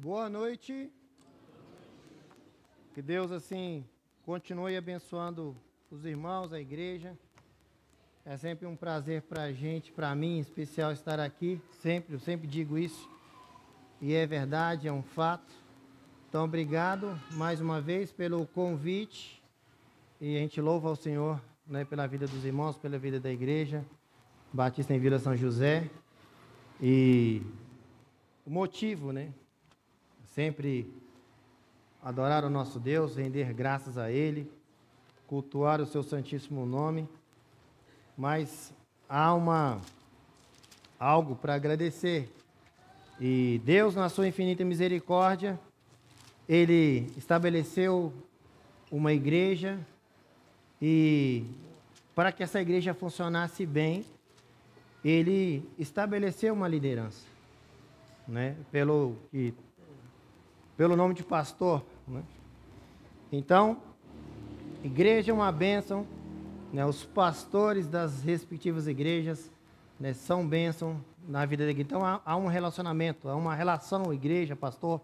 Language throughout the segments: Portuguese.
Boa noite. Que Deus, assim, continue abençoando os irmãos, a igreja. É sempre um prazer para a gente, para mim em especial, estar aqui. Eu sempre digo isso. E é verdade, é um fato. Então, obrigado mais uma vez pelo convite. E a gente louva ao Senhor, né, pela vida dos irmãos, pela vida da igreja Batista em Vila São José. E o motivo, né? Sempre adorar o nosso Deus, render graças a Ele, cultuar o seu santíssimo nome. Mas há algo para agradecer. E Deus, na sua infinita misericórdia, Ele estabeleceu uma igreja e para que essa igreja funcionasse bem, Ele estabeleceu uma liderança, né? Pelo nome de pastor, né? Então, igreja é uma bênção, né? Os pastores das respectivas igrejas, né, são bênção na vida da igreja. Então, há um relacionamento, há uma relação igreja, pastor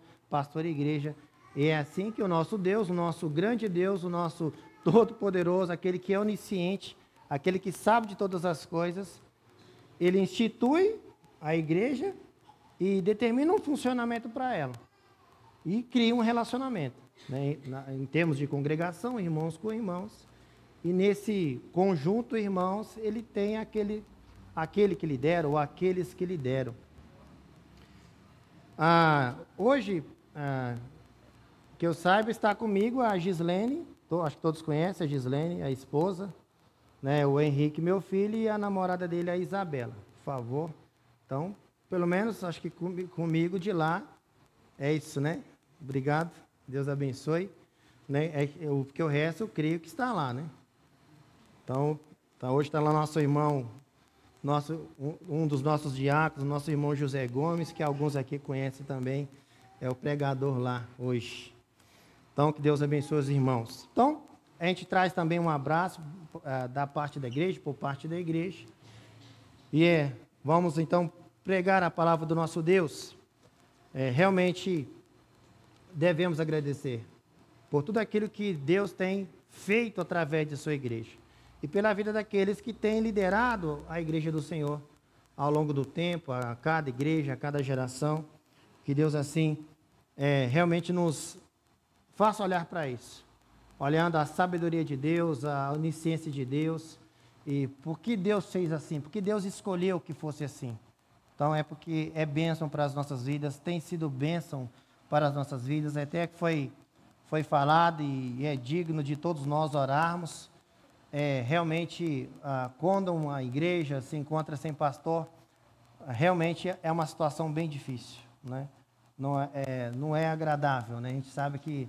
e igreja. E é assim que o nosso Deus, o nosso grande Deus, o nosso todo-poderoso, aquele que é onisciente, aquele que sabe de todas as coisas, Ele institui a igreja e determina um funcionamento para ela. E cria um relacionamento, né, em termos de congregação, irmãos com irmãos. E nesse conjunto, irmãos, ele tem aquele que lidera ou aqueles que lideram. Hoje, que eu saiba, está comigo a Gislene, acho que todos conhecem a Gislene, a esposa, né, o Henrique, meu filho, e a namorada dele, a Isabela, por favor. Então, pelo menos, acho que comigo de lá, é isso, né? Obrigado, Deus abençoe. Né? Porque o resto eu creio que está lá, né? Então hoje está lá nosso irmão, um dos nossos diáconos, nosso irmão José Gomes, que alguns aqui conhecem também, é o pregador lá hoje. Então, que Deus abençoe os irmãos. Então, a gente traz também um abraço da parte da igreja, por parte da igreja. E vamos então pregar a palavra do nosso Deus. Realmente devemos agradecer por tudo aquilo que Deus tem feito através de sua igreja. E pela vida daqueles que têm liderado a igreja do Senhor ao longo do tempo, a cada igreja, a cada geração. Que Deus assim realmente nos faça olhar para isso. Olhando a sabedoria de Deus, a onisciência de Deus. E por que Deus fez assim? Por que Deus escolheu que fosse assim? Então é porque é bênção para as nossas vidas, tem sido bênção para as nossas vidas, até que foi falado e é digno de todos nós orarmos. Realmente, quando uma igreja se encontra sem pastor, realmente é uma situação bem difícil, né? Não é agradável, né? A gente sabe que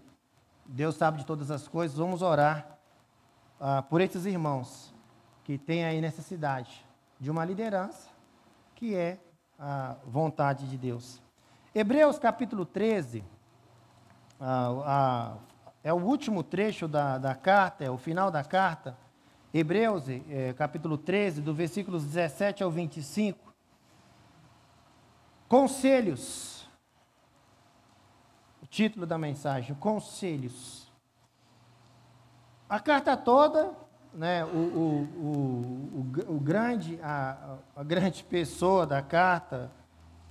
Deus sabe de todas as coisas. Vamos orar por esses irmãos que têm aí necessidade de uma liderança, que é a vontade de Deus. Hebreus capítulo 13, é o último trecho da carta, é o final da carta. Hebreus capítulo 13, do versículos 17 ao 25. Conselhos. O título da mensagem, Conselhos. A carta toda, né, a grande pessoa da carta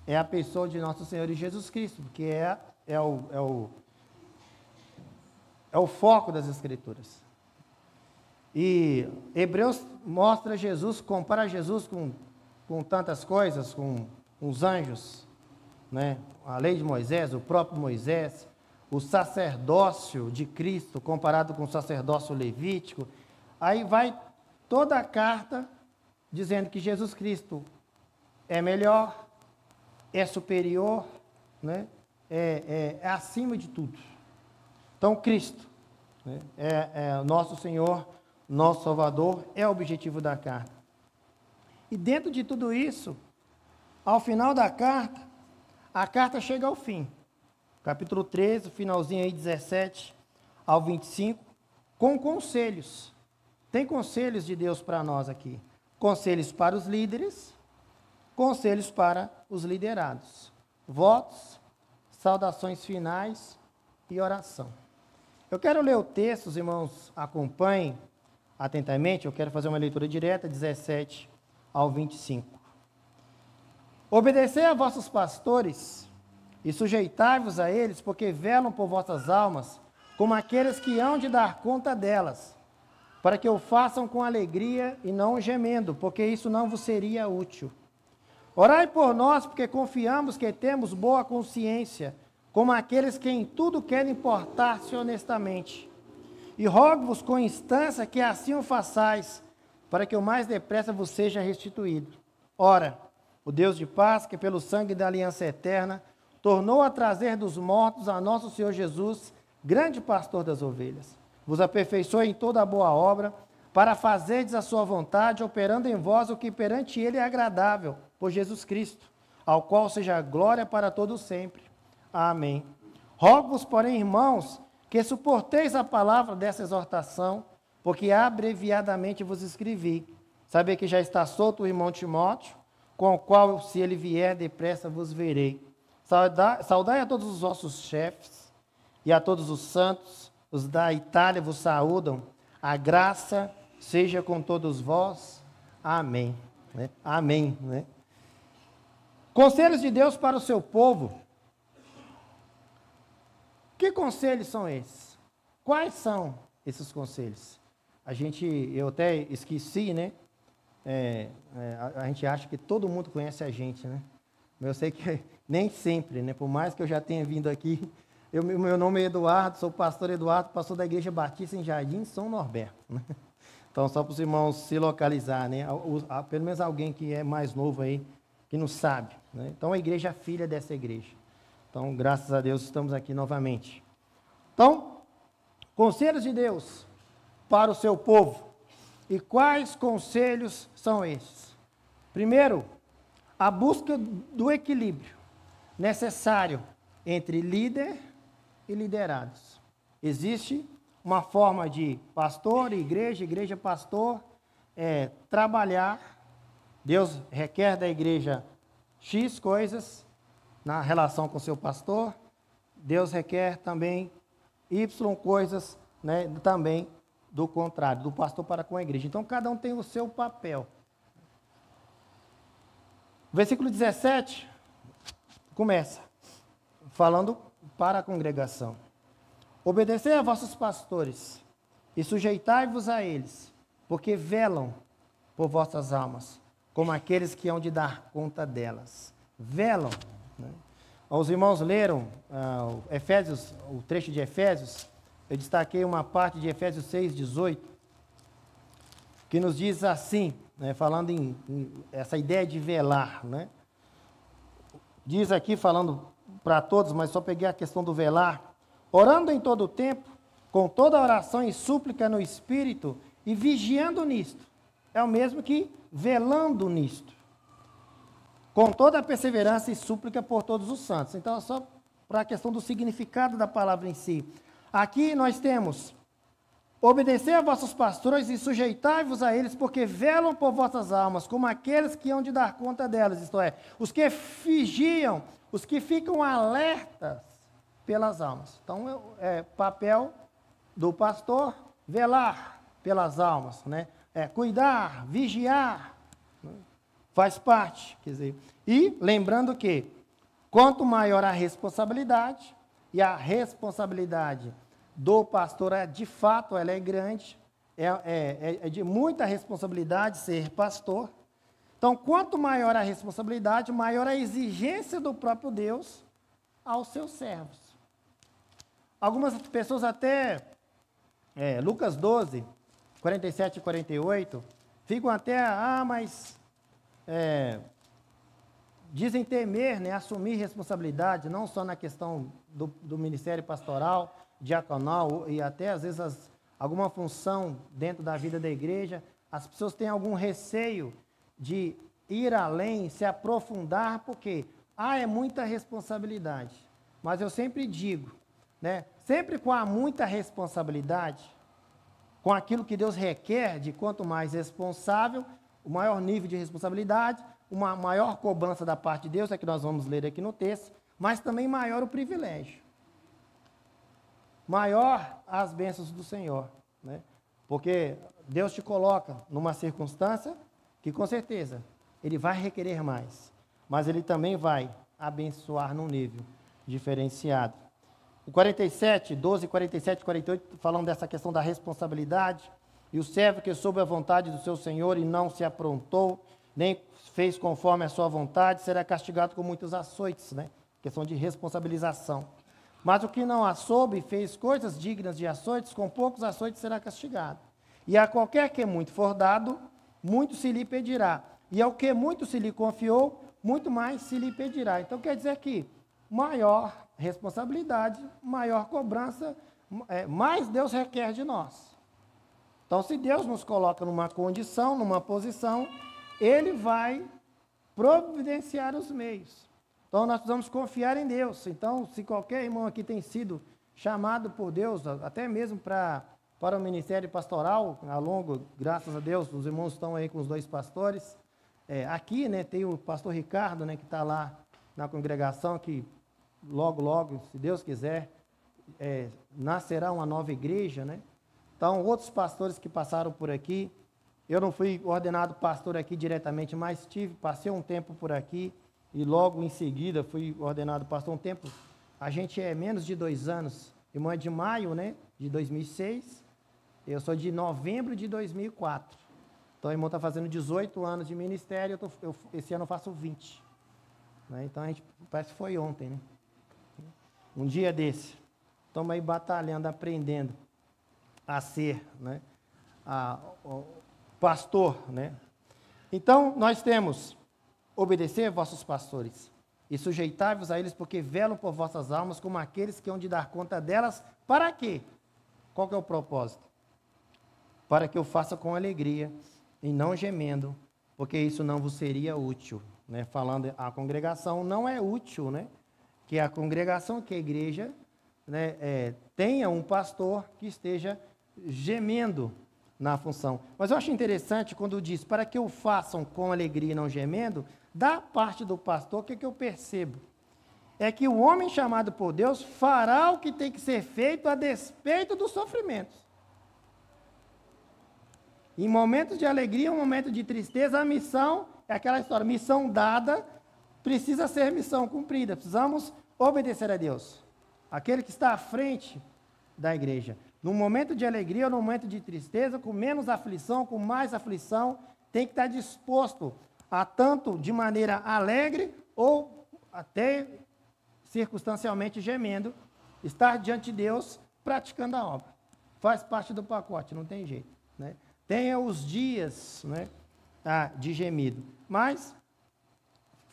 é a pessoa de nosso Senhor Jesus Cristo, porque é o foco das Escrituras. E Hebreus mostra Jesus, compara Jesus com tantas coisas, com os anjos, né? A lei de Moisés, o próprio Moisés, o sacerdócio de Cristo comparado com o sacerdócio levítico. Aí vai toda a carta dizendo que Jesus Cristo é melhor, é superior, né? É acima de tudo. Então, Cristo, né, é nosso Senhor, nosso Salvador, é o objetivo da carta. E dentro de tudo isso, ao final da carta, a carta chega ao fim. Capítulo 13, finalzinho aí, 17 ao 25, com conselhos. Tem conselhos de Deus para nós aqui. Conselhos para os líderes, conselhos para os liderados. Votos, saudações finais e oração. Eu quero ler o texto, os irmãos acompanhem atentamente, eu quero fazer uma leitura direta, 17 ao 25. Obedecei a vossos pastores e sujeitai-vos a eles, porque velam por vossas almas, como aqueles que hão de dar conta delas, para que o façam com alegria e não gemendo, porque isso não vos seria útil. Orai por nós, porque confiamos que temos boa consciência, como aqueles que em tudo querem portar-se honestamente. E rogo-vos com instância que assim o façais, para que o mais depressa vos seja restituído. Ora, o Deus de paz, que pelo sangue da aliança eterna, tornou a trazer dos mortos a nosso Senhor Jesus, grande pastor das ovelhas, vos aperfeiçoe em toda a boa obra, para fazerdes a sua vontade, operando em vós o que perante ele é agradável, por Jesus Cristo, ao qual seja a glória para todos sempre. Amém. Rogo-vos, porém, irmãos, que suporteis a palavra dessa exortação, porque abreviadamente vos escrevi. Saber que já está solto o irmão Timóteo, com o qual, se ele vier, depressa vos verei. Saudai a todos os vossos chefes e a todos os santos. Os da Itália vos saúdam. A graça seja com todos vós. Amém. Amém. Conselhos de Deus para o seu povo. Que conselhos são esses? Quais são esses conselhos? Eu até esqueci, né? A gente acha que todo mundo conhece a gente, né? Mas eu sei que nem sempre, né? Por mais que eu já tenha vindo aqui, meu nome é Eduardo, sou pastor Eduardo, pastor da Igreja Batista em Jardim, São Norberto, né? Então, só para os irmãos se localizar, né? Pelo menos alguém que é mais novo aí, que não sabe, né? Então, a igreja é filha dessa igreja. Então, graças a Deus, estamos aqui novamente. Então, conselhos de Deus para o seu povo. E quais conselhos são esses? Primeiro, a busca do equilíbrio necessário entre líder e liderados. Existe uma forma de pastor, igreja, pastor, trabalhar. Deus requer da igreja X coisas na relação com seu pastor. Deus requer também Y coisas, né, também do contrário, do pastor para com a igreja. Então, cada um tem o seu papel. Versículo 17 começa falando para a congregação. Obedecei a vossos pastores e sujeitai-vos a eles, porque velam por vossas almas, como aqueles que hão de dar conta delas. Velam. Né? Os irmãos leram o trecho de Efésios. Eu destaquei uma parte de Efésios 6:18, que nos diz assim, né, falando em essa ideia de velar. Né? Diz aqui, falando para todos, mas só peguei a questão do velar. Orando em todo o tempo, com toda oração e súplica no Espírito, e vigiando nisto. É o mesmo que velando nisto. Com toda a perseverança e súplica por todos os santos. Então, só para a questão do significado da palavra em si. Aqui nós temos: obedecer a vossos pastores e sujeitai-vos a eles, porque velam por vossas almas, como aqueles que hão de dar conta delas, isto é, os que vigiam, os que ficam alertas pelas almas. Então, é papel do pastor velar pelas almas, né? Cuidar, vigiar, né? Faz parte, quer dizer. E lembrando que quanto maior a responsabilidade, e a responsabilidade do pastor, de fato, ela é grande, é de muita responsabilidade ser pastor. Então, quanto maior a responsabilidade, maior a exigência do próprio Deus aos seus servos. Algumas pessoas até, Lucas 12, 47 e 48, ficam até, mas dizem temer, né, assumir responsabilidade, não só na questão do ministério pastoral, diaconal, e até às vezes alguma função dentro da vida da igreja. As pessoas têm algum receio de ir além, se aprofundar, porque é muita responsabilidade. Mas eu sempre digo, né, sempre com a muita responsabilidade, com aquilo que Deus requer de quanto mais responsável, o maior nível de responsabilidade, uma maior cobrança da parte de Deus, é que nós vamos ler aqui no texto, mas também maior o privilégio. Maior as bênçãos do Senhor, né? Porque Deus te coloca numa circunstância que, com certeza, Ele vai requerer mais, mas Ele também vai abençoar num nível diferenciado. O 47, 12, 47, 48, falando dessa questão da responsabilidade. E o servo que soube a vontade do seu senhor e não se aprontou, nem fez conforme a sua vontade, será castigado com muitos açoites, né? Questão de responsabilização. Mas o que não a soube e fez coisas dignas de açoites, com poucos açoites será castigado. E a qualquer que muito for dado, muito se lhe pedirá. E ao que muito se lhe confiou, muito mais se lhe pedirá. Então quer dizer que maior responsabilidade, maior cobrança, mais Deus requer de nós. Então, se Deus nos coloca numa condição, numa posição, Ele vai providenciar os meios. Então, nós precisamos confiar em Deus. Então, se qualquer irmão aqui tem sido chamado por Deus, até mesmo para o ministério pastoral, ao longo, graças a Deus, os irmãos estão aí com os 2 pastores. Aqui, né, tem o pastor Ricardo, né, que está lá na congregação, que logo, logo, se Deus quiser, nascerá uma nova igreja, né? Então, outros pastores que passaram por aqui, eu não fui ordenado pastor aqui diretamente, mas passei um tempo por aqui e logo em seguida fui ordenado pastor um tempo. A gente é menos de 2 anos, irmão é de maio, né, de 2006, eu sou de novembro de 2004. Então, o irmão está fazendo 18 anos de ministério, esse ano eu faço 20. Né? Então, a gente parece que foi ontem, né? Um dia desse, estamos aí batalhando, aprendendo a ser, né, pastor, né? Então, nós temos obedecer vossos pastores e sujeitai-vos a eles, porque velam por vossas almas como aqueles que hão de dar conta delas. Para quê? Qual que é o propósito? Para que eu faça com alegria e não gemendo, porque isso não vos seria útil, né? Falando, a congregação não é útil, né? Que a congregação, que a igreja, né, tenha um pastor que esteja gemendo na função. Mas eu acho interessante quando diz, para que o façam com alegria e não gemendo, da parte do pastor, o que eu percebo? É que o homem chamado por Deus fará o que tem que ser feito a despeito dos sofrimentos. Em momentos de alegria, em momentos de tristeza, a missão é aquela história, missão dada, precisa ser missão cumprida. Precisamos obedecer a Deus. Aquele que está à frente da igreja. No momento de alegria ou no momento de tristeza, com menos aflição, com mais aflição, tem que estar disposto a tanto de maneira alegre ou até circunstancialmente gemendo, estar diante de Deus praticando a obra. Faz parte do pacote, não tem jeito, né? Tenha os dias, né, de gemido. Mas,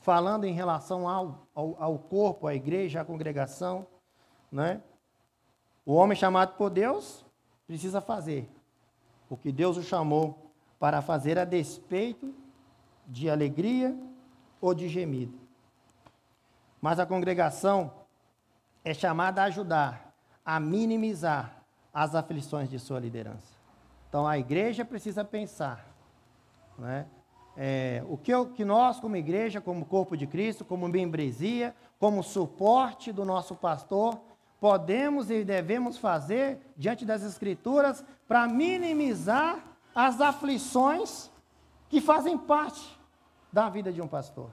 falando em relação ao corpo, à igreja, à congregação, né, o homem chamado por Deus precisa fazer o que Deus o chamou para fazer a despeito de alegria ou de gemido. Mas a congregação é chamada a ajudar, a minimizar as aflições de sua liderança. Então, a igreja precisa pensar, né, o que nós, como igreja, como corpo de Cristo, como membresia, como suporte do nosso pastor, podemos e devemos fazer diante das Escrituras para minimizar as aflições que fazem parte da vida de um pastor.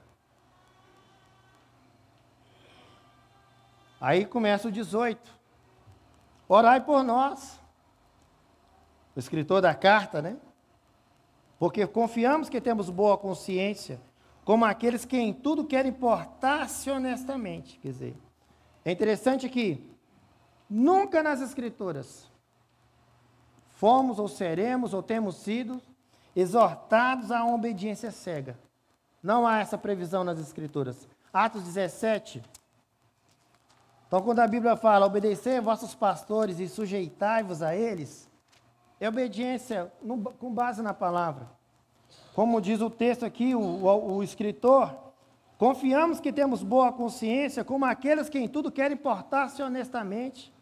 Aí começa o 18. Orai por nós. O escritor da carta, né? Porque confiamos que temos boa consciência, como aqueles que em tudo querem portar-se honestamente. Quer dizer, é interessante que nunca nas Escrituras fomos ou seremos ou temos sido exortados a uma obediência cega. Não há essa previsão nas Escrituras. Atos 17. Então, quando a Bíblia fala, obedecei vossos pastores e sujeitai-vos a eles, é obediência com base na palavra. Como diz o texto aqui, o escritor, confiamos que temos boa consciência, como aqueles que em tudo querem portar-se honestamente.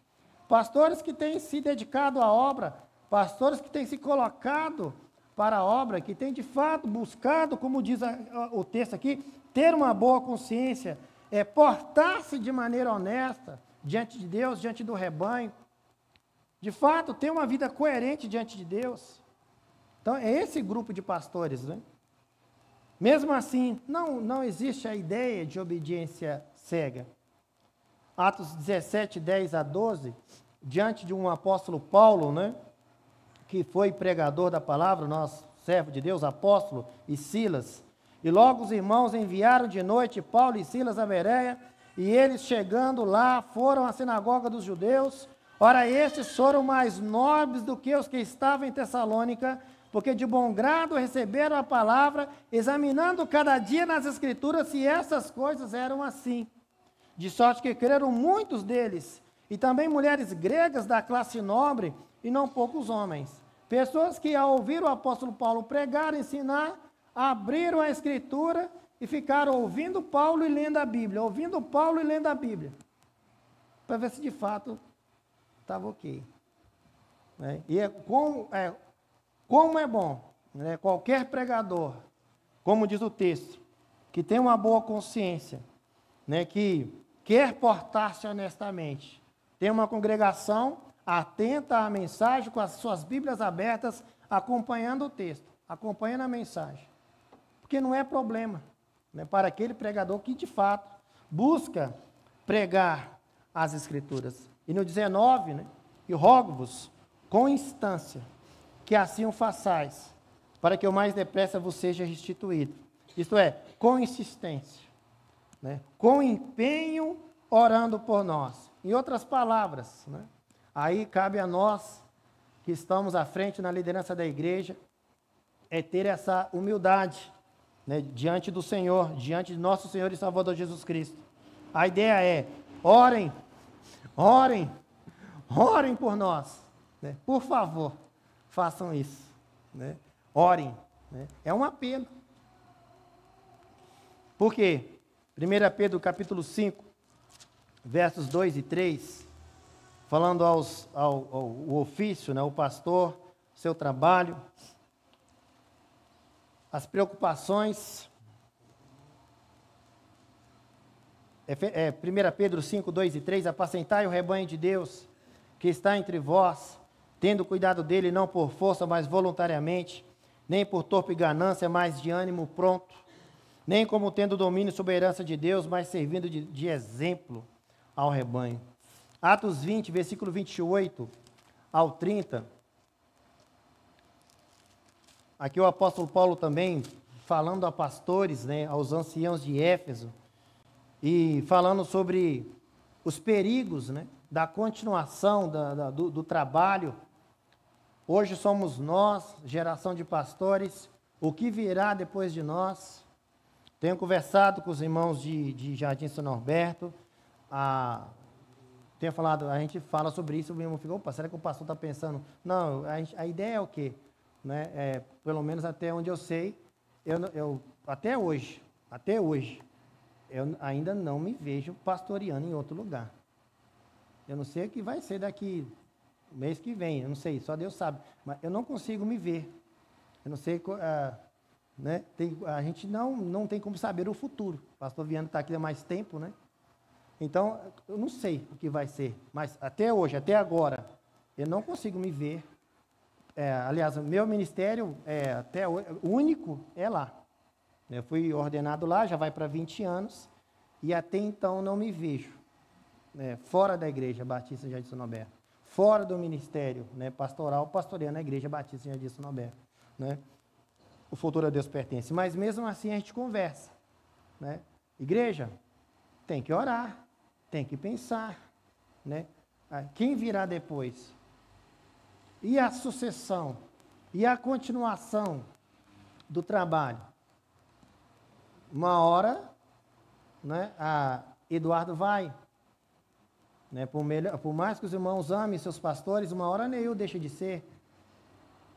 Pastores que têm se dedicado à obra, pastores que têm se colocado para a obra, que têm de fato buscado, como diz o texto aqui, ter uma boa consciência, é portar-se de maneira honesta diante de Deus, diante do rebanho. De fato, ter uma vida coerente diante de Deus. Então, é esse grupo de pastores, né? Mesmo assim, não existe a ideia de obediência cega. Atos 17, 10 a 12, diante de um apóstolo Paulo, né, que foi pregador da palavra, nosso servo de Deus, apóstolo, e Silas. E logo os irmãos enviaram de noite Paulo e Silas a Bereia, e eles chegando lá foram à sinagoga dos judeus. Ora, estes foram mais nobres do que os que estavam em Tessalônica, porque de bom grado receberam a palavra, examinando cada dia nas Escrituras se essas coisas eram assim. De sorte que creram muitos deles, e também mulheres gregas da classe nobre, e não poucos homens. Pessoas que, ao ouvir o apóstolo Paulo pregar, ensinar, abriram a Escritura e ficaram ouvindo Paulo e lendo a Bíblia, ouvindo Paulo e lendo a Bíblia, para ver se de fato estava ok. Né? E como é bom, né, qualquer pregador, como diz o texto, que tem uma boa consciência, né, que quer portar-se honestamente, tem uma congregação atenta à mensagem, com as suas Bíblias abertas, acompanhando o texto, acompanhando a mensagem. Porque não é problema, né, para aquele pregador que, de fato, busca pregar as Escrituras. E no 19, né, e rogo-vos, com instância, que assim o façais, para que o mais depressa vos seja restituído. Isto é, com insistência, né, com empenho, orando por nós. Em outras palavras, né, aí cabe a nós, que estamos à frente na liderança da igreja, é ter essa humildade, né, diante do Senhor, diante de nosso Senhor e Salvador Jesus Cristo. A ideia é, orem por nós, né? Por favor, façam isso, né? Orem, né? É um apelo. Por quê? 1 Pedro capítulo 5, versos 2 e 3, falando ao ofício, né, o pastor, seu trabalho, as preocupações. 1 Pedro 5, 2 e 3, apacentai o rebanho de Deus, que está entre vós, tendo cuidado dele não por força, mas voluntariamente, nem por torpe ganância, mas de ânimo pronto, nem como tendo domínio sobre a herança de Deus, mas servindo de exemplo ao rebanho. Atos 20, versículo 28 ao 30, aqui o apóstolo Paulo também, falando a pastores, né, aos anciãos de Éfeso, e falando sobre os perigos, né, da continuação do trabalho. Hoje somos nós, geração de pastores, o que virá depois de nós. Tenho conversado com os irmãos de Jardim São Norberto, tenho falado, a gente fala sobre isso, o meu irmão fica, opa, será que o pastor está pensando? Não, a ideia é o quê? Né? Pelo menos até onde eu sei, até hoje, eu ainda não me vejo pastoreando em outro lugar. Eu não sei o que vai ser daqui mês que vem, eu não sei, só Deus sabe. Mas eu não consigo me ver. Eu não sei, né? A gente não tem como saber o futuro. O pastor Viana está aqui há mais tempo, né? Então, eu não sei o que vai ser. Mas até hoje, até agora, eu não consigo me ver. Aliás, o meu ministério, até hoje, o único é lá. Eu fui ordenado lá, já vai para 20 anos, e até então não me vejo fora da Igreja Batista de Jardim São Norberto, fora do ministério, né, pastoral, pastoreando a Igreja Batista de Jardim São Norberto. Né? O futuro a Deus pertence. Mas mesmo assim a gente conversa. Né? Igreja, tem que orar, tem que pensar. Né? Quem virá depois? E a sucessão? E a continuação do trabalho? Uma hora, né, Eduardo vai, né, por mais que os irmãos amem seus pastores, uma hora Neil deixa de ser,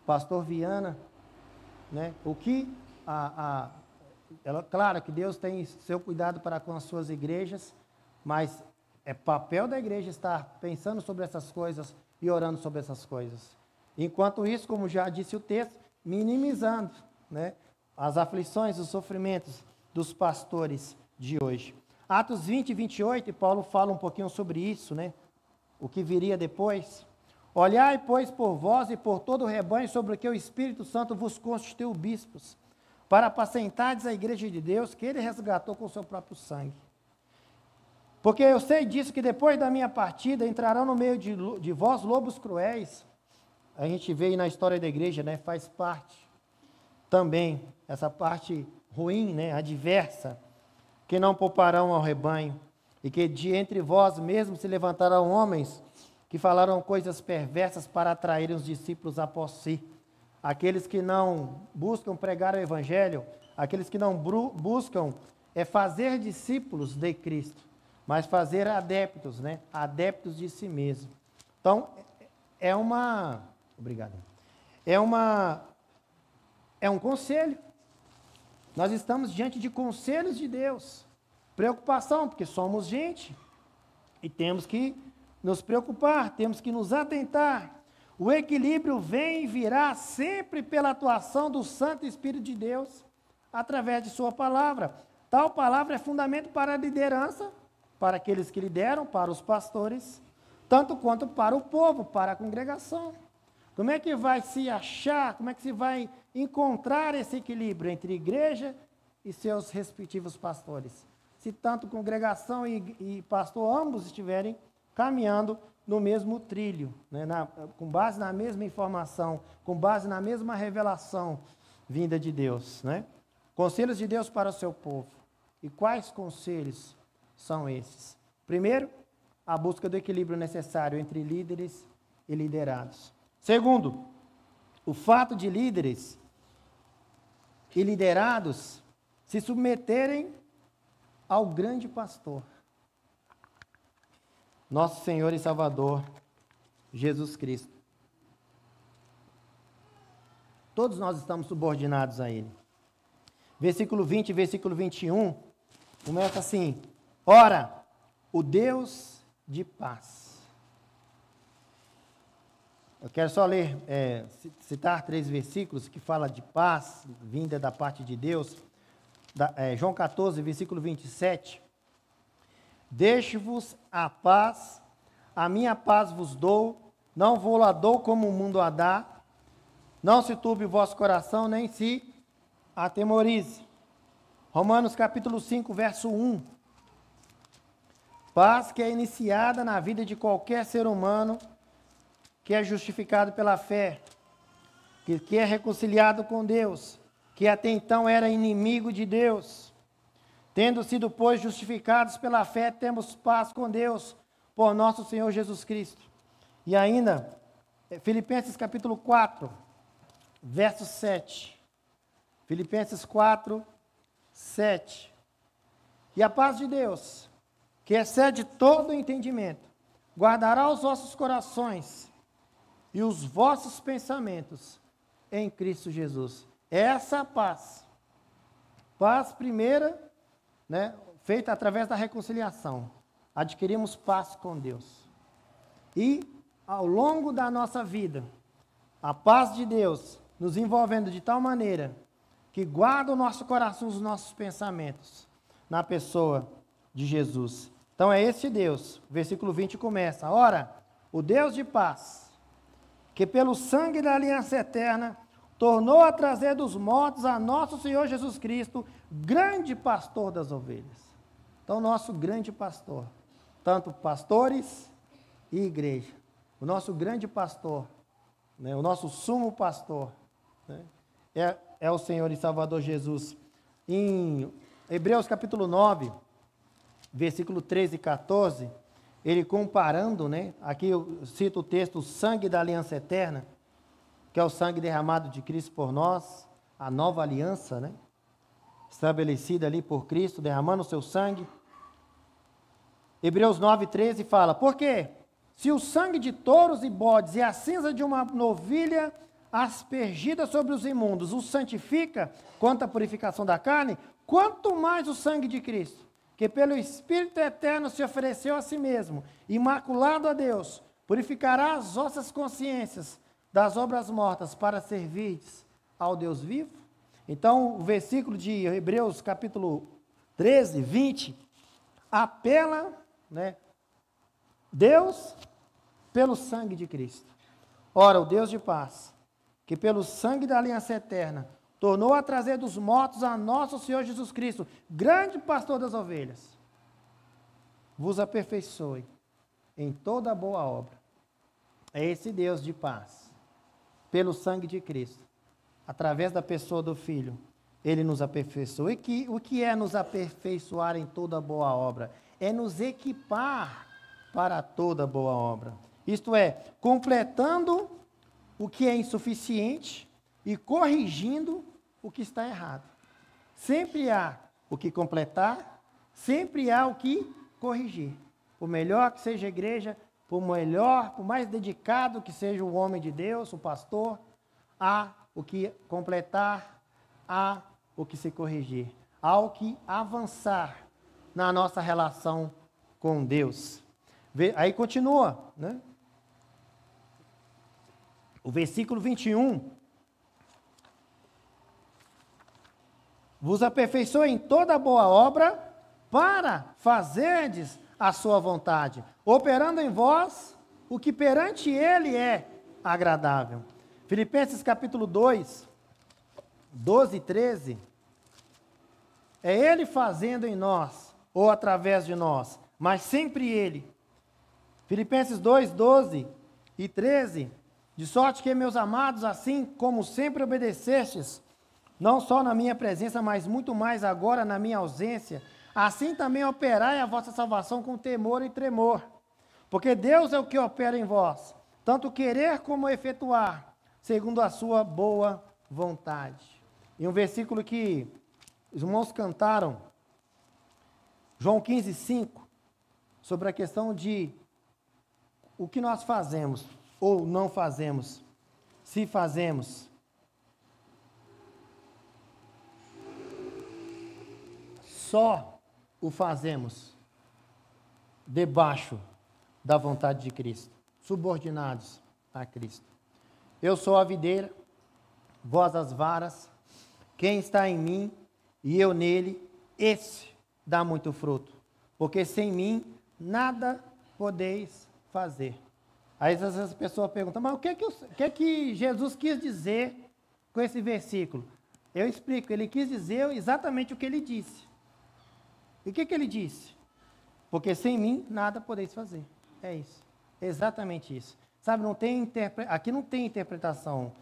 pastor Viana, né, o que, claro que Deus tem seu cuidado para com as suas igrejas, mas é papel da igreja estar pensando sobre essas coisas e orando sobre essas coisas. Enquanto isso, como já disse o texto, minimizando, né, as aflições, os sofrimentos dos pastores de hoje. Atos 20 e 28, Paulo fala um pouquinho sobre isso, né? O que viria depois. Olhai, pois, por vós e por todo o rebanho sobre o que o Espírito Santo vos constituiu bispos, para apacentardes a igreja de Deus, que ele resgatou com o seu próprio sangue. Porque eu sei disso, que depois da minha partida entrarão no meio de vós lobos cruéis. A gente vê aí na história da igreja, né? Faz parte também, essa parte ruim, né? Adversa, que não pouparão ao rebanho, e que de entre vós mesmos se levantarão homens que falarão coisas perversas para atraírem os discípulos após si. Aqueles que não buscam pregar o evangelho, aqueles que não buscam fazer discípulos de Cristo, mas fazer adeptos, né? Adeptos de si mesmo. Então, obrigado. É um conselho. Nós estamos diante de conselhos de Deus. Preocupação, porque somos gente. E temos que nos preocupar, temos que nos atentar. O equilíbrio vem e virá sempre pela atuação do Santo Espírito de Deus, através de sua palavra. Tal palavra é fundamento para a liderança, para aqueles que lideram, para os pastores, tanto quanto para o povo, para a congregação. Como é que vai se achar, como é que se vai encontrar esse equilíbrio entre igreja e seus respectivos pastores? Se tanto congregação e pastor, ambos estiverem caminhando no mesmo trilho, né? Com base na mesma informação, com base na mesma revelação vinda de Deus, né? Conselhos de Deus para o seu povo. E quais conselhos são esses? Primeiro, a busca do equilíbrio necessário entre líderes e liderados. Segundo, o fato de líderes e liderados se submeterem ao grande pastor, nosso Senhor e Salvador, Jesus Cristo. Todos nós estamos subordinados a Ele. Versículo 20 e versículo 21, começa assim: ora, o Deus de paz. Eu quero só ler, citar 3 versículos que falam de paz, vinda da parte de Deus. João 14, versículo 27. Deixo-vos a paz, a minha paz vos dou, não vou a dou como o mundo a dá. Não se turbe o vosso coração, nem se atemorize. Romanos capítulo 5, verso 1. Paz que é iniciada na vida de qualquer ser humano, que é justificado pela fé, que é reconciliado com Deus, que até então era inimigo de Deus. Tendo sido, pois, justificados pela fé, temos paz com Deus, por nosso Senhor Jesus Cristo. E ainda, Filipenses capítulo 4, verso 7. Filipenses 4, 7. E a paz de Deus, que excede todo o entendimento, guardará os vossos corações e os vossos pensamentos em Cristo Jesus. Essa paz, paz primeira, né, feita através da reconciliação, adquirimos paz com Deus. E, ao longo da nossa vida, a paz de Deus nos envolvendo de tal maneira que guarda o nosso coração, os nossos pensamentos na pessoa de Jesus. Então é esse Deus. Versículo 20 começa: ora, o Deus de paz, que pelo sangue da aliança eterna tornou a trazer dos mortos a nosso Senhor Jesus Cristo, grande pastor das ovelhas. Então, nosso grande pastor, tanto pastores e igreja, o nosso grande pastor, né, o nosso sumo pastor, né, é o Senhor e Salvador Jesus. Em Hebreus capítulo 9, versículo 13 e 14, ele comparando, né, aqui eu cito o texto, o sangue da aliança eterna, que é o sangue derramado de Cristo por nós, a nova aliança, né, estabelecida ali por Cristo, derramando o seu sangue. Hebreus 9, 13 fala: porque se o sangue de touros e bodes e a cinza de uma novilha aspergida sobre os imundos o santifica quanto à purificação da carne, quanto mais o sangue de Cristo, que pelo Espírito eterno se ofereceu a si mesmo, imaculado a Deus, purificará as vossas consciências das obras mortas para servirdes ao Deus vivo. Então, o versículo de Hebreus capítulo 13, 20, apela, né, Deus pelo sangue de Cristo. Ora, o Deus de paz, que pelo sangue da aliança eterna, tornou a trazer dos mortos a nosso Senhor Jesus Cristo, grande pastor das ovelhas, vos aperfeiçoe em toda boa obra. É esse Deus de paz, pelo sangue de Cristo, através da pessoa do Filho, Ele nos aperfeiçoa. E o que é nos aperfeiçoar em toda boa obra? É nos equipar para toda boa obra. Isto é, completando o que é insuficiente e corrigindo o que está errado. Sempre há o que completar, sempre há o que corrigir. Por melhor que seja a igreja, por mais dedicado que seja o homem de Deus, o pastor, há o que completar, há o que se corrigir, há o que avançar na nossa relação com Deus. Aí continua, né? O versículo 21. Vos aperfeiçoe em toda boa obra para fazerdes a sua vontade, operando em vós o que perante Ele é agradável. Filipenses capítulo 2, 12 e 13. É Ele fazendo em nós, ou através de nós, mas sempre Ele. Filipenses 2, 12 e 13. De sorte que, meus amados, assim como sempre obedecestes, não só na minha presença, mas muito mais agora na minha ausência, assim também operai a vossa salvação com temor e tremor. Porque Deus é o que opera em vós, tanto querer como efetuar, segundo a sua boa vontade. E um versículo que os irmãos cantaram, João 15, 5, sobre a questão de o que nós fazemos ou não fazemos, se fazemos. Só o fazemos debaixo da vontade de Cristo, subordinados a Cristo. Eu sou a videira, vós as varas, quem está em mim e eu nele, esse dá muito fruto, porque sem mim nada podeis fazer. Aí às vezes as pessoas perguntam, mas o que é que Jesus quis dizer com esse versículo? Eu explico, ele quis dizer exatamente o que ele disse. E o que ele disse? Porque sem mim nada podeis fazer. É isso. Exatamente isso. Sabe, aqui não tem interpretação,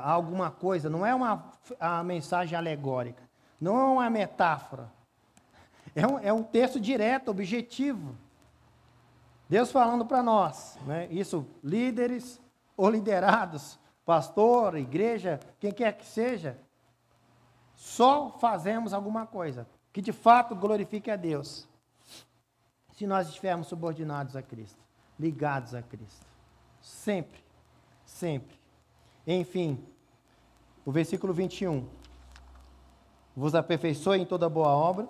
alguma coisa, não é a mensagem alegórica, não é uma metáfora. É um texto direto, objetivo. Deus falando para nós, né? Isso, líderes ou liderados, pastor, igreja, quem quer que seja, só fazemos alguma coisa que de fato glorifique a Deus, se nós estivermos subordinados a Cristo, ligados a Cristo. Sempre, sempre. Enfim, o versículo 21. Vos aperfeiçoe em toda boa obra,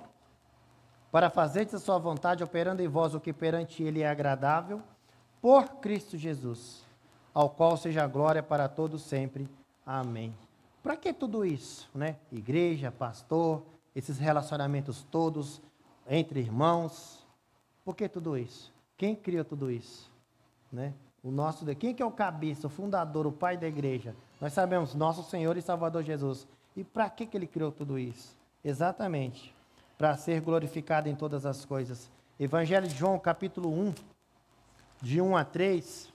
para fazerdes a sua vontade, operando em vós o que perante Ele é agradável, por Cristo Jesus, ao qual seja a glória para todos sempre. Amém. Para que tudo isso, né? Igreja, pastor, esses relacionamentos todos entre irmãos. Por que tudo isso? Quem criou tudo isso? Né? Quem que é o cabeça, o fundador, o pai da igreja? Nós sabemos, nosso Senhor e Salvador Jesus. E para que ele criou tudo isso? Exatamente, para ser glorificado em todas as coisas. Evangelho de João, capítulo 1, de 1 a 3.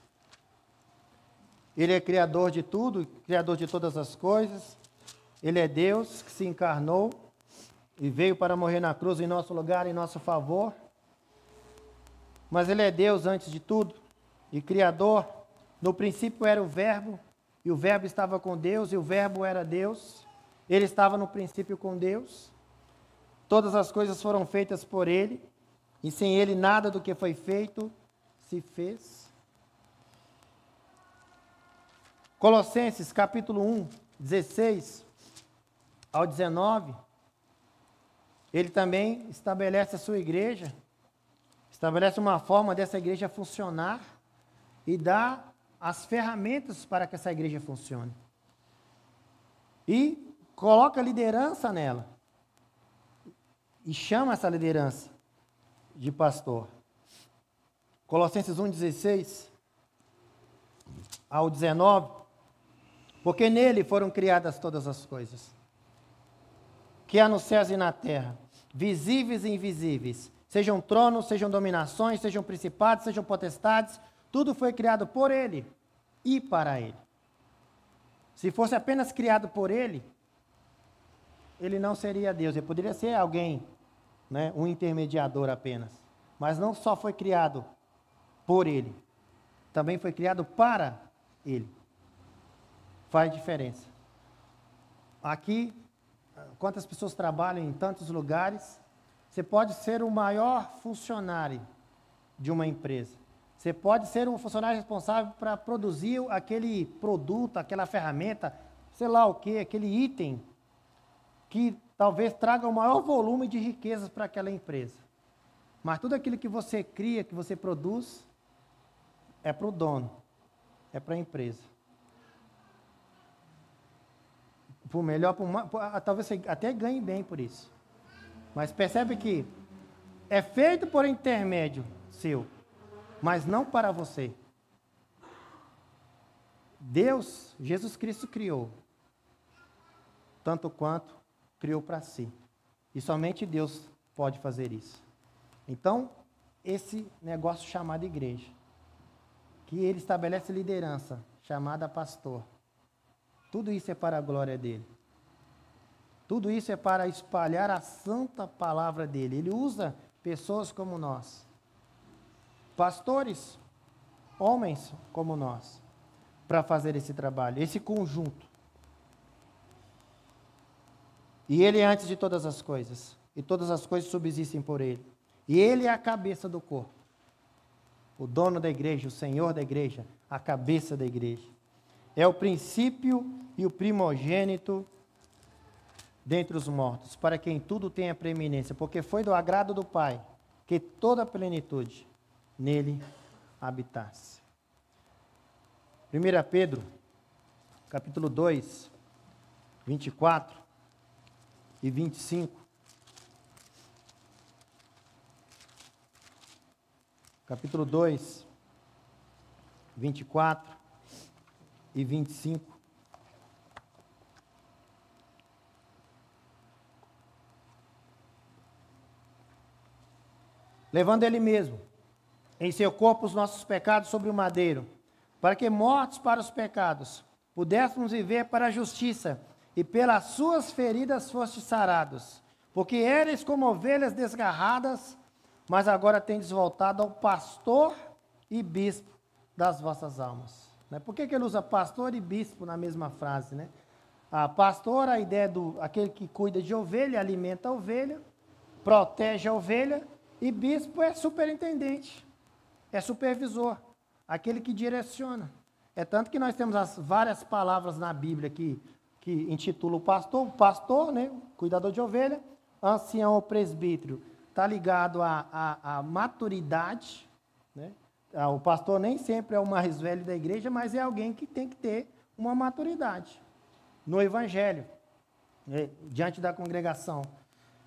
Ele é criador de tudo, criador de todas as coisas. Ele é Deus que se encarnou e veio para morrer na cruz em nosso lugar, em nosso favor. Mas Ele é Deus antes de tudo e Criador. No princípio era o Verbo, e o Verbo estava com Deus, e o Verbo era Deus. Ele estava no princípio com Deus. Todas as coisas foram feitas por Ele, e sem Ele nada do que foi feito se fez. Colossenses capítulo 1, 16 ao 19. Ele também estabelece a sua igreja, estabelece uma forma dessa igreja funcionar e dá as ferramentas para que essa igreja funcione. E coloca liderança nela. E chama essa liderança. de pastor. Colossenses 1:16 ao 19, porque nele foram criadas todas as coisas, que há nos céus e na terra, visíveis e invisíveis, sejam tronos, sejam dominações, sejam principados, sejam potestades, tudo foi criado por ele e para ele. Se fosse apenas criado por ele, ele não seria Deus, ele poderia ser alguém, né, um intermediador apenas. Mas não só foi criado por ele, também foi criado para ele. Faz diferença. Aqui, quantas pessoas trabalham em tantos lugares, você pode ser o maior funcionário de uma empresa. Você pode ser um funcionário responsável para produzir aquele produto, aquela ferramenta, sei lá o quê, aquele item que talvez traga o maior volume de riquezas para aquela empresa. Mas tudo aquilo que você cria, que você produz, é para o dono, é para a empresa. Por melhor, talvez você até ganhe bem por isso. Mas percebe que é feito por intermédio seu, mas não para você. Deus, Jesus Cristo criou, tanto quanto criou para si. E somente Deus pode fazer isso. Então, esse negócio chamado igreja, que ele estabelece liderança, chamada pastor, tudo isso é para a glória dele. Tudo isso é para espalhar a santa palavra dele. Ele usa pessoas como nós, pastores, homens como nós, para fazer esse trabalho, esse conjunto. E ele é antes de todas as coisas, e todas as coisas subsistem por ele. E ele é a cabeça do corpo. O dono da igreja, o senhor da igreja, a cabeça da igreja. É o princípio e o primogênito dentre os mortos, para quem tudo tem a preeminência, porque foi do agrado do Pai que toda a plenitude nele habitasse. 1 Pedro, capítulo 2, 24 e 25. Capítulo 2, 24 e 25. Levando ele mesmo em seu corpo os nossos pecados sobre o madeiro, para que, mortos para os pecados, pudéssemos viver para a justiça, e pelas suas feridas fostes sarados. Porque eres como ovelhas desgarradas, mas agora tendes voltado ao pastor e bispo das vossas almas. Por que ele usa pastor e bispo na mesma frase, né? Pastor, a ideia do aquele que cuida de ovelha, alimenta a ovelha, protege a ovelha, e bispo é superintendente, é supervisor, aquele que direciona. É tanto que nós temos as várias palavras na Bíblia que intitula o pastor, né, cuidador de ovelha, ancião ou presbítero, está ligado à maturidade, né? O pastor nem sempre é o mais velho da igreja, mas é alguém que tem que ter uma maturidade no evangelho, né, diante da congregação.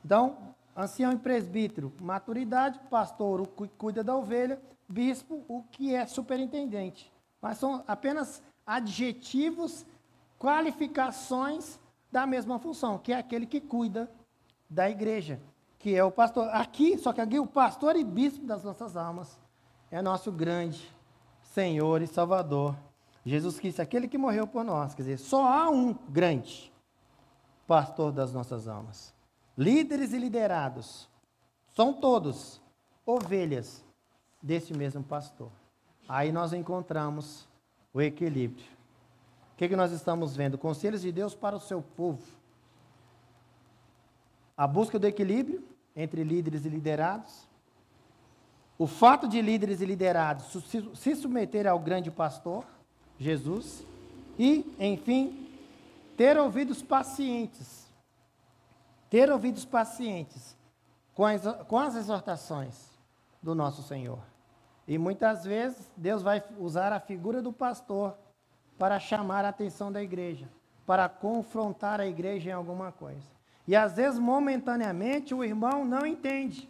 Então, ancião e presbítero, maturidade, pastor, o que cuida da ovelha, bispo, o que é superintendente. Mas são apenas adjetivos, qualificações da mesma função, que é aquele que cuida da igreja, que é o pastor. Só que aqui o pastor e bispo das nossas almas é nosso grande Senhor e Salvador, Jesus Cristo, aquele que morreu por nós. Quer dizer, só há um grande pastor das nossas almas. Líderes e liderados são todos ovelhas desse mesmo pastor. Aí nós encontramos o equilíbrio. O que nós estamos vendo? Conselhos de Deus para o seu povo. A busca do equilíbrio entre líderes e liderados. O fato de líderes e liderados se submeterem ao grande pastor, Jesus. E, enfim, ter ouvidos pacientes. Ter ouvidos pacientes com as exortações do nosso Senhor. E muitas vezes Deus vai usar a figura do pastor para chamar a atenção da igreja, para confrontar a igreja em alguma coisa. E às vezes, momentaneamente, o irmão não entende.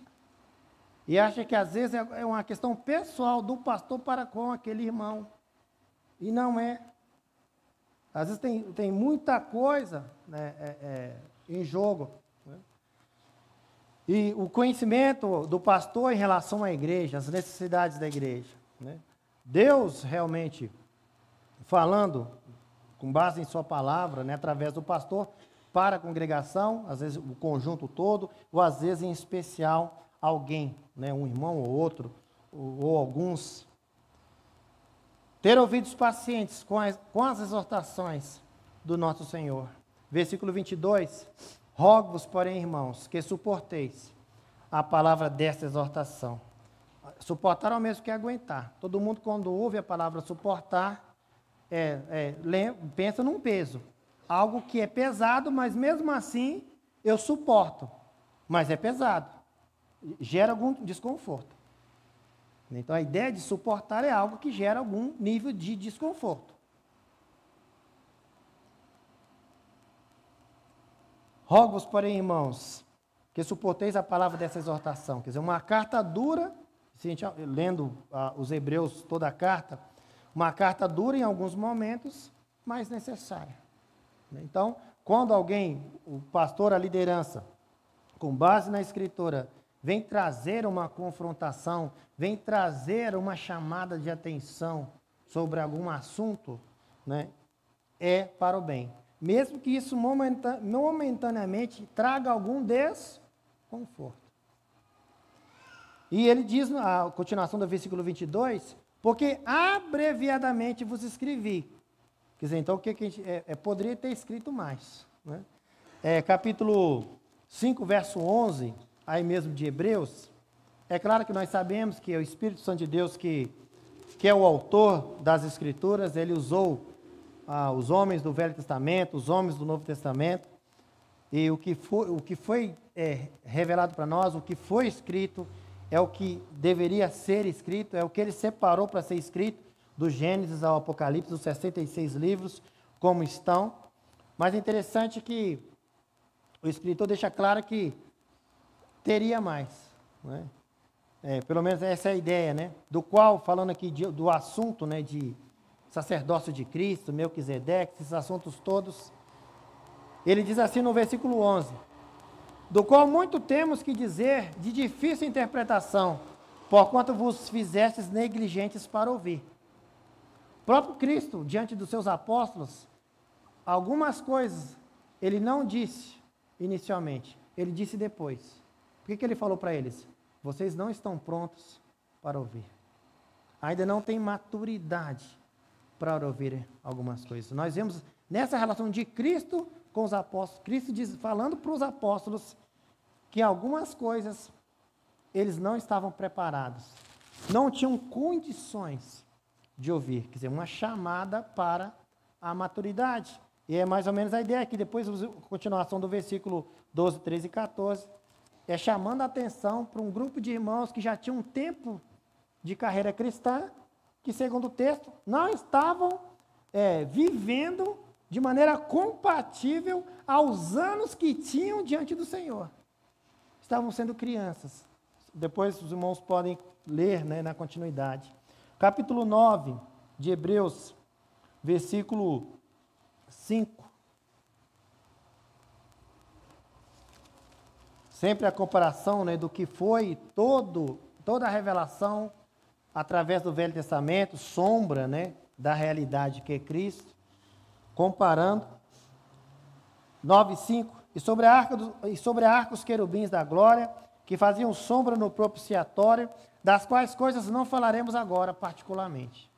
e acha que às vezes é uma questão pessoal do pastor para com aquele irmão. E não é. Às vezes tem muita coisa, né, em jogo. Né? E o conhecimento do pastor em relação à igreja, as necessidades da igreja. Né? Deus realmente falando com base em sua palavra, né, através do pastor, para a congregação, às vezes o conjunto todo, ou às vezes em especial alguém, né, um irmão ou outro, ou alguns. Ter ouvidos pacientes com as exortações do nosso Senhor. Versículo 22, rogo-vos, porém, irmãos, que suporteis a palavra desta exortação. Suportar é o mesmo que aguentar. Todo mundo, quando ouve a palavra suportar, pensa num peso. Algo que é pesado, mas mesmo assim eu suporto. Mas é pesado. Gera algum desconforto. Então a ideia de suportar é algo que gera algum nível de desconforto. Rogo-vos, porém, irmãos, que suporteis a palavra dessa exortação. Quer dizer, uma carta dura, se a gente, lendo os Hebreus, toda a carta, uma carta dura em alguns momentos, mas necessária. Então, quando alguém, o pastor, a liderança, com base na Escritura, vem trazer uma confrontação, vem trazer uma chamada de atenção sobre algum assunto, né, é para o bem. Mesmo que isso momentaneamente traga algum desconforto. E ele diz, a continuação do versículo 22, porque abreviadamente vos escrevi. Quer dizer, então o que a gente poderia ter escrito mais. Né? Capítulo 5, verso 11, aí mesmo de Hebreus, é claro que nós sabemos que é o Espírito Santo de Deus que é o autor das Escrituras, ele usou os homens do Velho Testamento, os homens do Novo Testamento, e o que foi revelado para nós, o que foi escrito, é o que deveria ser escrito, é o que ele separou para ser escrito, do Gênesis ao Apocalipse, os 66 livros, como estão. Mas é interessante que o escritor deixa claro que teria mais. Né? Pelo menos essa é a ideia, né? Do qual, falando aqui do assunto, né, de sacerdócio de Cristo, Melquisedeque, esses assuntos todos, ele diz assim no versículo 11, do qual muito temos que dizer de difícil interpretação, porquanto vos fizestes negligentes para ouvir. O próprio Cristo, diante dos seus apóstolos, algumas coisas ele não disse inicialmente, ele disse depois. Por que ele falou para eles? Vocês não estão prontos para ouvir. Ainda não têm maturidade para ouvir algumas coisas. Nós vemos nessa relação de Cristo com os apóstolos, Cristo falando para os apóstolos que algumas coisas eles não estavam preparados, não tinham condições de ouvir, quer dizer, uma chamada para a maturidade. E é mais ou menos a ideia aqui, depois a continuação do versículo 12, 13 e 14, é chamando a atenção para um grupo de irmãos que já tinham um tempo de carreira cristã, que segundo o texto, não estavam vivendo de maneira compatível aos anos que tinham diante do Senhor. Estavam sendo crianças. Depois os irmãos podem ler, né, na continuidade. Capítulo 9 de Hebreus, versículo 5. Sempre a comparação, né, do que foi toda a revelação através do Velho Testamento, sombra, né, da realidade que é Cristo, comparando. 9:5, e sobre a arca os querubins da glória, que faziam sombra no propiciatório, das quais coisas não falaremos agora particularmente.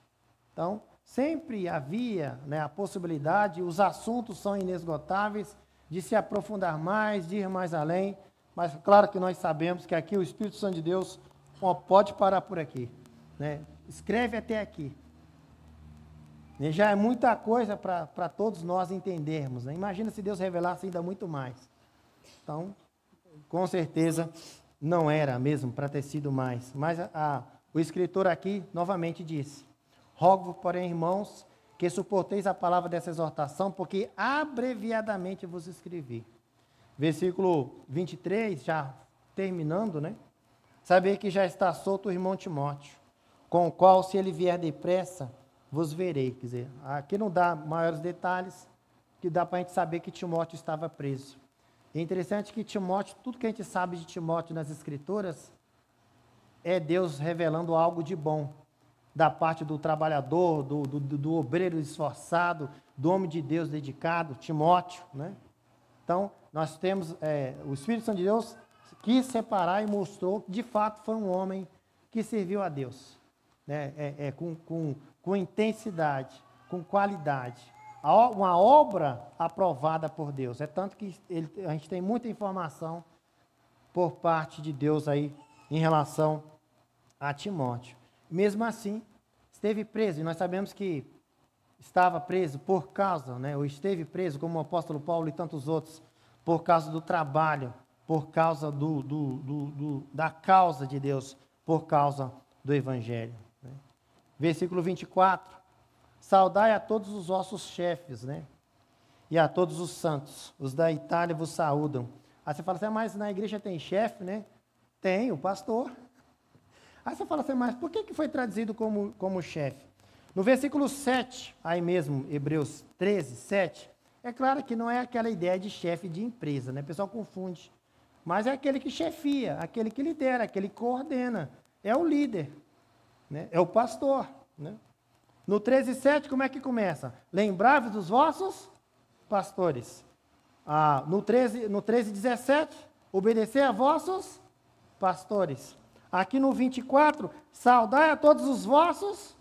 Então, sempre havia, né, a possibilidade, os assuntos são inesgotáveis, de se aprofundar mais, de ir mais além, mas claro que nós sabemos que aqui o Espírito Santo de Deus pode parar por aqui. Né? Escreve até aqui. E já é muita coisa para todos nós entendermos. Né? Imagina se Deus revelasse ainda muito mais. Então, com certeza, não era mesmo para ter sido mais. Mas o escritor aqui, novamente, disse, rogo, porém, irmãos, que suporteis a palavra dessa exortação, porque abreviadamente vos escrevi. Versículo 23, já terminando, né? Saber que já está solto o irmão Timóteo, com o qual, se ele vier depressa, vos verei. Quer dizer, aqui não dá maiores detalhes, que dá para a gente saber que Timóteo estava preso. É interessante que Timóteo, tudo que a gente sabe de Timóteo nas Escrituras, é Deus revelando algo de bom, da parte do trabalhador, do obreiro esforçado, do homem de Deus dedicado, Timóteo, né? Então, nós temos, o Espírito Santo de Deus quis separar e mostrou que, de fato, foi um homem que serviu a Deus, né? Com intensidade, com qualidade. Uma obra aprovada por Deus. É tanto que a gente tem muita informação por parte de Deus aí em relação a Timóteo. Mesmo assim, esteve preso, e nós sabemos que estava preso por causa, né, ou esteve preso, como o apóstolo Paulo e tantos outros, por causa do trabalho, por causa da causa de Deus, por causa do Evangelho. Né? Versículo 24. Saudai a todos os vossos chefes, né? E a todos os santos. Os da Itália vos saúdam. Aí você fala assim, mas na igreja tem chefe, né? Tem, o pastor. Aí você fala assim, mas por que foi traduzido como chefe? No versículo 7, aí mesmo, Hebreus 13, 7, é claro que não é aquela ideia de chefe de empresa, né? O pessoal confunde. Mas é aquele que chefia, aquele que lidera, aquele que coordena. É o líder, né? É o pastor, né? No 13:7, como é que começa? Lembrai-vos dos vossos pastores. No 13:17, obedecer a vossos pastores. Aqui no 24, saudai a todos os vossos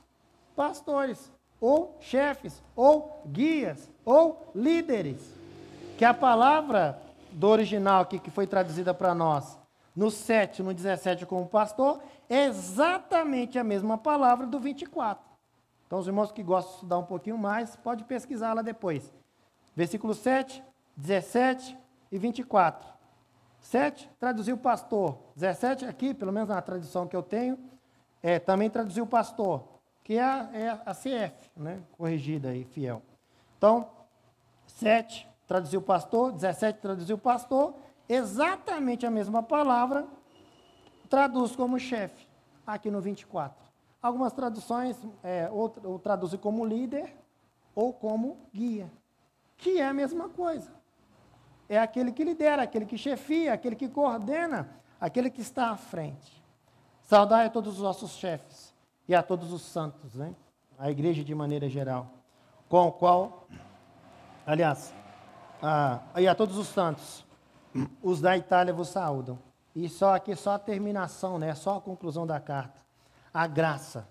pastores, ou chefes, ou guias, ou líderes. Que a palavra do original aqui, que foi traduzida para nós, no 7, no 17 como pastor, é exatamente a mesma palavra do 24. Então, os irmãos que gostam de estudar um pouquinho mais, pode pesquisar lá depois. Versículo 7, 17 e 24. 7, traduziu pastor. 17 aqui, pelo menos na tradução que eu tenho, também traduziu pastor, que é a CF, né? Corrigida aí, fiel. Então, 7 traduziu pastor, 17 traduziu pastor, exatamente a mesma palavra, traduz como chefe, aqui no 24. Algumas traduções ou traduzem como líder ou como guia, que é a mesma coisa. É aquele que lidera, aquele que chefia, aquele que coordena, aquele que está à frente. Saudai a todos os nossos chefes e a todos os santos, né? A igreja de maneira geral, com o qual, aliás, e a todos os santos, os da Itália vos saúdam. E só a terminação, né? Só a conclusão da carta. A graça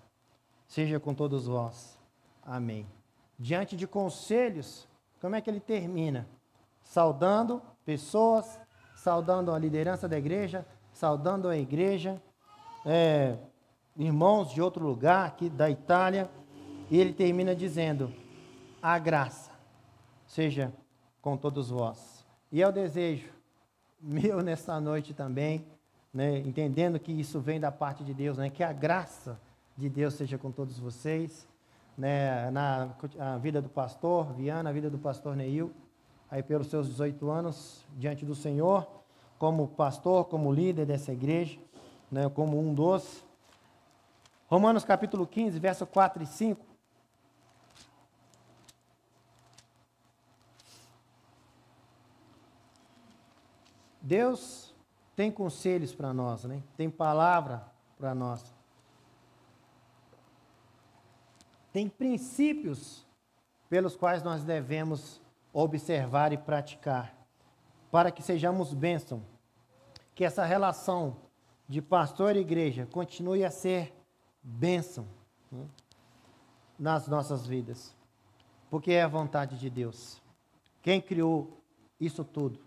seja com todos vós. Amém. Diante de conselhos, como é que ele termina? Saudando pessoas, saudando a liderança da igreja, saudando a igreja, irmãos de outro lugar, aqui da Itália, e ele termina dizendo, a graça seja com todos vós. E é o desejo meu nessa noite também, né, entendendo que isso vem da parte de Deus, né, que a graça de Deus seja com todos vocês, né, a vida do pastor Viana, a vida do pastor Neil, aí pelos seus 18 anos diante do Senhor, como pastor, como líder dessa igreja, né, como um dos. Romanos capítulo 15, verso 4 e 5. Deus tem conselhos para nós, né? Tem palavra para nós. Tem princípios pelos quais nós devemos observar e praticar, para que sejamos bênção, que essa relação de pastor e igreja continue a ser bênção, né, nas nossas vidas, porque é a vontade de Deus. Quem criou isso tudo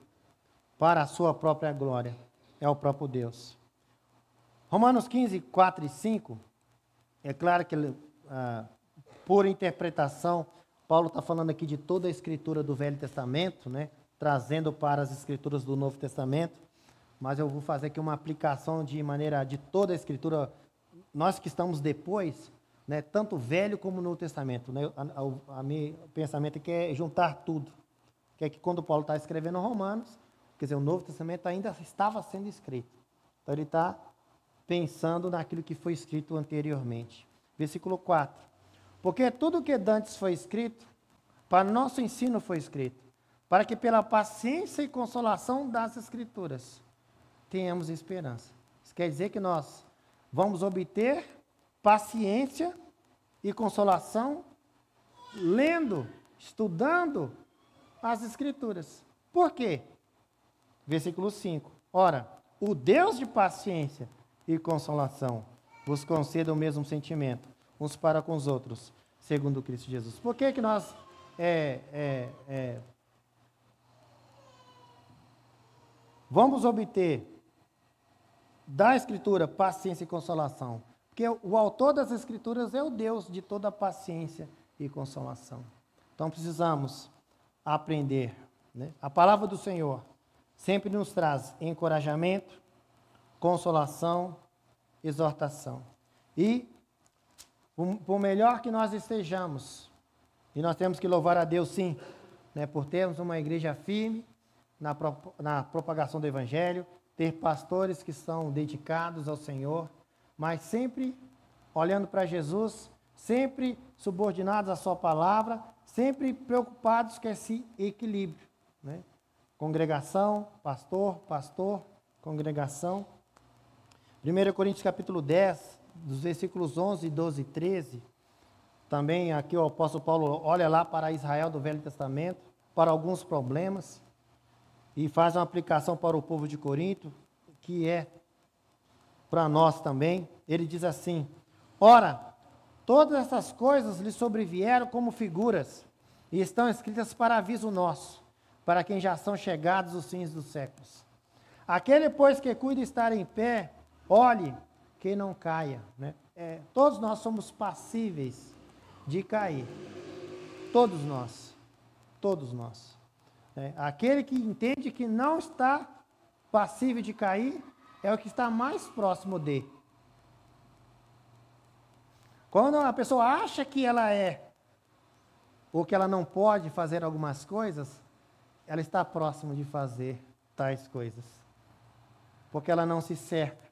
para a sua própria glória é o próprio Deus. Romanos 15, 4 e 5, é claro que por interpretação, Paulo está falando aqui de toda a escritura do Velho Testamento, né, trazendo para as escrituras do Novo Testamento, mas eu vou fazer aqui uma aplicação de toda a escritura, nós que estamos depois, né, tanto Velho como Novo Testamento, né, o pensamento aqui é juntar tudo, que é que quando Paulo está escrevendo Romanos, quer dizer, o Novo Testamento ainda estava sendo escrito, então ele está pensando naquilo que foi escrito anteriormente. Versículo 4. Porque tudo que dantes foi escrito, para nosso ensino foi escrito, para que pela paciência e consolação das Escrituras tenhamos esperança. Isso quer dizer que nós vamos obter paciência e consolação lendo, estudando as Escrituras. Por quê? Versículo 5. Ora, o Deus de paciência e consolação vos conceda o mesmo sentimento, uns para com os outros, segundo Cristo Jesus. Por que nós vamos obter da Escritura paciência e consolação? Porque o autor das Escrituras é o Deus de toda paciência e consolação. Então precisamos aprender, né? A palavra do Senhor sempre nos traz encorajamento, consolação, exortação. E, por melhor que nós estejamos, e nós temos que louvar a Deus sim, né, por termos uma igreja firme na propagação do Evangelho, ter pastores que são dedicados ao Senhor, mas sempre olhando para Jesus, sempre subordinados à sua palavra, sempre preocupados com esse equilíbrio, né? Congregação, pastor, congregação. 1 Coríntios capítulo 10, dos versículos 11, 12 e 13, também aqui o apóstolo Paulo olha lá para Israel do Velho Testamento, para alguns problemas, e faz uma aplicação para o povo de Corinto, que é para nós também. Ele diz assim: ora, todas essas coisas lhe sobrevieram como figuras, e estão escritas para aviso nosso, para quem já são chegados os fins dos séculos. Aquele, pois, que cuida estar em pé, olhe que não caia, né? Todos nós somos passíveis de cair. Todos nós. Aquele que entende que não está passível de cair é o que está mais próximo de. Quando a pessoa acha que ela ou que ela não pode fazer algumas coisas, ela está próximo de fazer tais coisas. Porque ela não se cerca,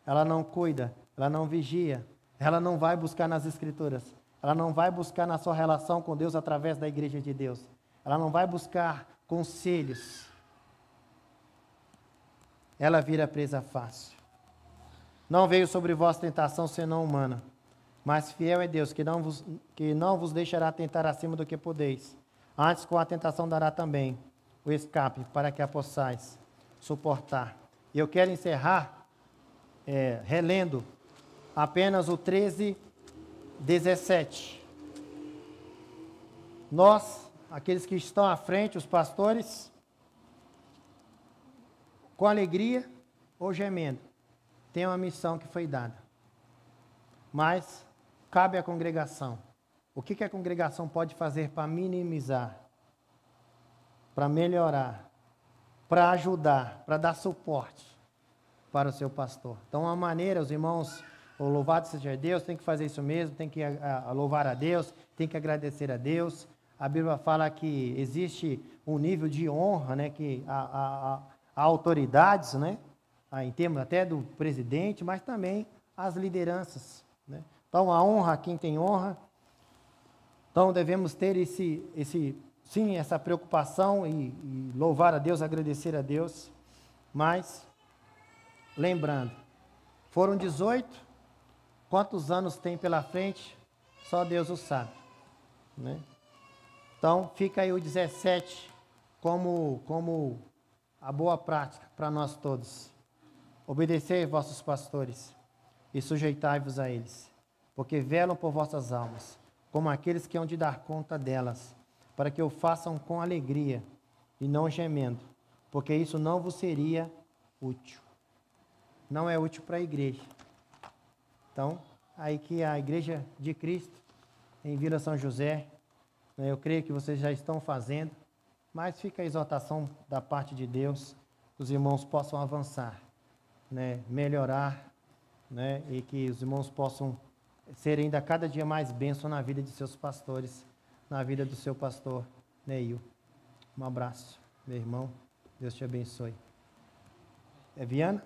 ela não cuida, ela não vigia, ela não vai buscar nas Escrituras, ela não vai buscar na sua relação com Deus através da igreja de Deus, ela não vai buscar conselhos, ela vira presa fácil. Não veio sobre vós tentação senão humana, mas fiel é Deus, que não vos deixará tentar acima do que podeis. Antes, com a tentação dará também o escape, para que a possais suportar. E eu quero encerrar relendo apenas o 13, 17. Nós, aqueles que estão à frente, os pastores, com alegria ou gemendo, tem uma missão que foi dada. Mas cabe à congregação. O que a congregação pode fazer para minimizar, para melhorar, para ajudar, para dar suporte para o seu pastor? Então, a maneira, os irmãos, o louvado seja Deus, tem que fazer isso mesmo, tem que louvar a Deus, tem que agradecer a Deus. A Bíblia fala que existe um nível de honra, né, que há autoridades, né, em termos até do presidente, mas também as lideranças, né? Então, a honra a quem tem honra. Então, devemos ter sim, essa preocupação e louvar a Deus, agradecer a Deus. Mas, lembrando, foram 18, quantos anos tem pela frente, só Deus o sabe, né? Então, fica aí o 17 como a boa prática para nós todos. Obedecei vossos pastores e sujeitai-vos a eles, porque velam por vossas almas, como aqueles que hão de dar conta delas, para que o façam com alegria e não gemendo, porque isso não vos seria útil. Não é útil para a igreja. Então, aí que a igreja de Cristo, em Vila São José, né, eu creio que vocês já estão fazendo, mas fica a exortação da parte de Deus, que os irmãos possam avançar, né, melhorar, né, e que os irmãos possam ser ainda cada dia mais bênção na vida de seus pastores, na vida do seu pastor Neil. Um abraço, meu irmão. Deus te abençoe. É Viana?